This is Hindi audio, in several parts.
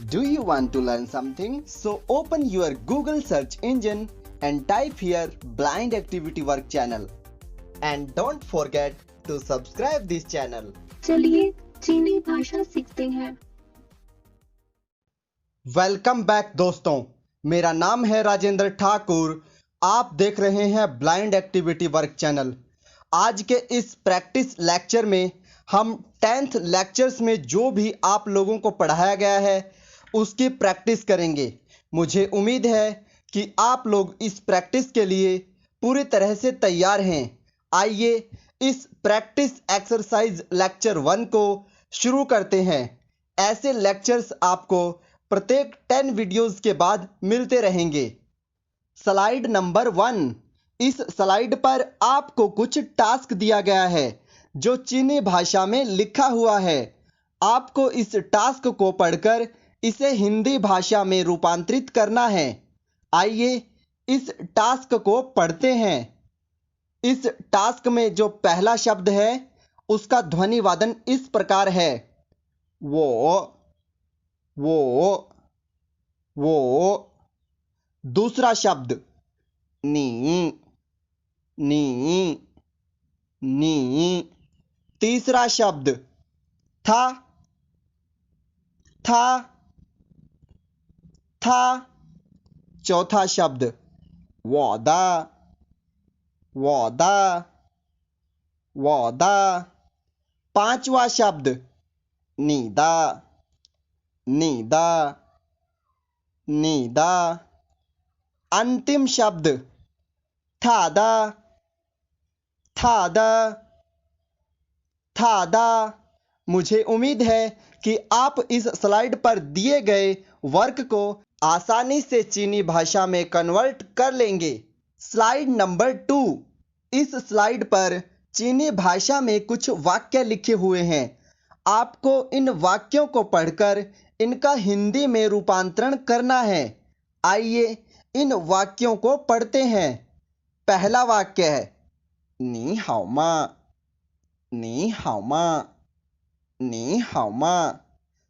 Do you want to learn something? So open your Google search engine and type here Blind Activity Work channel. And don't forget to subscribe this channel. चलिए चीनी भाषा सीखते हैं। वेलकम बैक दोस्तों, मेरा नाम है राजेंद्र ठाकुर। आप देख रहे हैं ब्लाइंड एक्टिविटी वर्क चैनल। आज के इस प्रैक्टिस लेक्चर में हम 10th लेक्चर्स में जो भी आप लोगों को पढ़ाया गया है उसकी प्रैक्टिस करेंगे। मुझे उम्मीद है कि आप लोग इस प्रैक्टिस के लिए पूरी तरह से तैयार हैं। आइए इस प्रैक्टिस एक्सरसाइज लेक्चर 1 को शुरू करते हैं। ऐसे लेक्चर्स आपको प्रत्येक 10 वीडियोस के बाद मिलते रहेंगे। Slide number 1। इस स्लाइड पर आपको कुछ टास्क दिया गया है जो चीनी भाषा में लिखा हुआ है। आपको इस टास्क को पढ़कर इसे हिंदी भाषा में रूपांतरित करना है। आइए इस टास्क को पढ़ते हैं। इस टास्क में जो पहला शब्द है उसका ध्वनि वादन इस प्रकार है। वो। दूसरा शब्द नी। तीसरा शब्द था। चौथा शब्द वादा। पांचवा शब्द नीदा। अंतिम शब्द थादा। मुझे उम्मीद है कि आप इस स्लाइड पर दिए गए वर्क को आसानी से चीनी भाषा में कन्वर्ट कर लेंगे। Slide number 2। इस स्लाइड पर चीनी भाषा में कुछ वाक्य लिखे हुए हैं। आपको इन वाक्यों को पढ़कर इनका हिंदी में रूपांतरण करना है। आइए इन वाक्यों को पढ़ते हैं। पहला वाक्य है नी हाओ मा।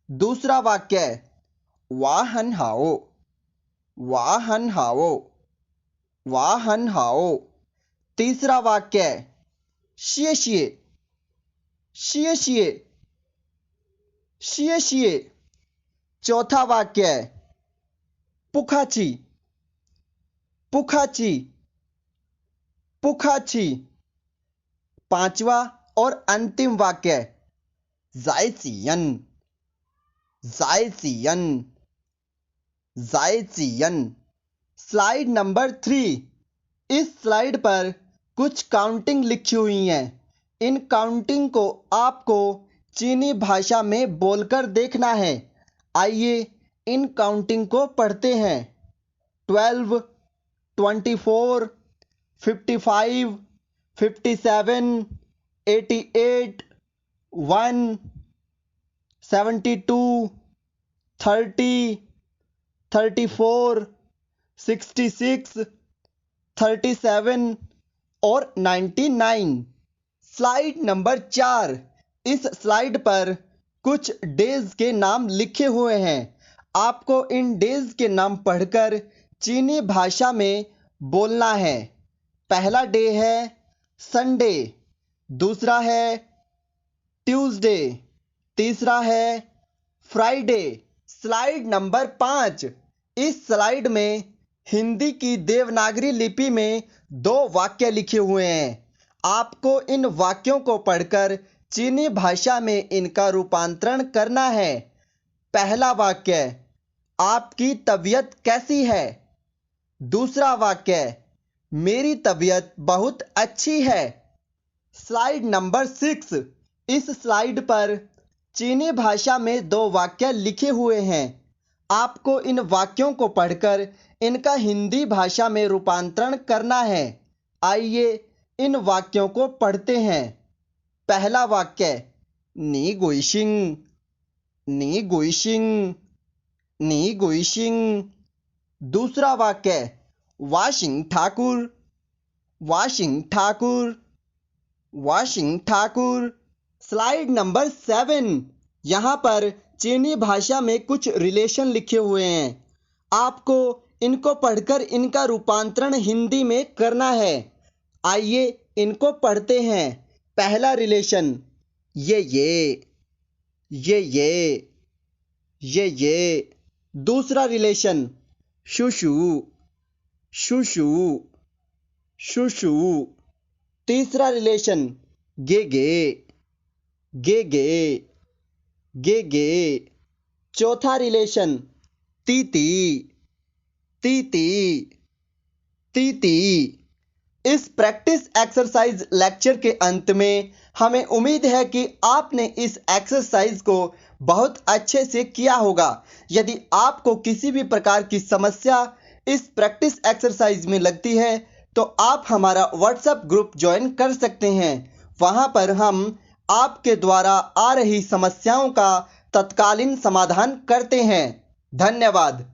दूसरा वाक्य है वाहन हाओ। तीसरा वाक्य है शिए। चौथा वाक्य है पुखाची। पांचवा और अंतिम वाक्य है जायसियन। Slide number 3। इस स्लाइड पर कुछ काउंटिंग लिखी हुई हैं। इन काउंटिंग को आपको चीनी भाषा में बोलकर देखना है। आइए इन काउंटिंग को पढ़ते हैं। 12, 24, 55, 57, 88, 1, 72, 30, 34, 66, 37 और 99। Slide number 4। इस स्लाइड पर कुछ डेज के नाम लिखे हुए हैं। आपको इन डेज के नाम पढ़कर चीनी भाषा में बोलना है। पहला डे है संडे। दूसरा है ट्यूसडे। तीसरा है फ्राइडे। Slide number 5। इस स्लाइड में हिंदी की देवनागरी लिपि में 2 वाक्य लिखे हुए हैं। आपको इन वाक्यों को पढ़कर चीनी भाषा में इनका रूपांतरण करना है। पहला वाक्य आपकी तबीयत कैसी है। दूसरा वाक्य मेरी तबीयत बहुत अच्छी है। Slide number 6। इस स्लाइड पर चीनी भाषा में 2 वाक्य लिखे हुए हैं। आपको इन वाक्यों को पढ़कर इनका हिंदी भाषा में रूपांतरण करना है। आइए इन वाक्यों को पढ़ते हैं। पहला वाक्य नी गुइशिंग। दूसरा वाक्य वाशिंग ठाकुर। Slide number 7। यहाँ पर चीनी भाषा में कुछ रिलेशन लिखे हुए हैं। आपको इनको पढ़कर इनका रूपांतरण हिंदी में करना है। आइए इनको पढ़ते हैं। पहला रिलेशन ये ये। दूसरा रिलेशन शुशु शुशु शुशु। तीसरा रिलेशन गे गे। चौथा रिलेशन तीती इस प्रैक्टिस एक्सरसाइज लेक्चर के अंत में हमें उम्मीद है कि आपने इस एक्सरसाइज को बहुत अच्छे से किया होगा। यदि आपको किसी भी प्रकार की समस्या इस प्रैक्टिस एक्सरसाइज में लगती है तो आप हमारा व्हाट्सएप ग्रुप ज्वाइन कर सकते हैं। वहां पर हम आपके द्वारा आ रही समस्याओं का तत्कालीन समाधान करते हैं। धन्यवाद।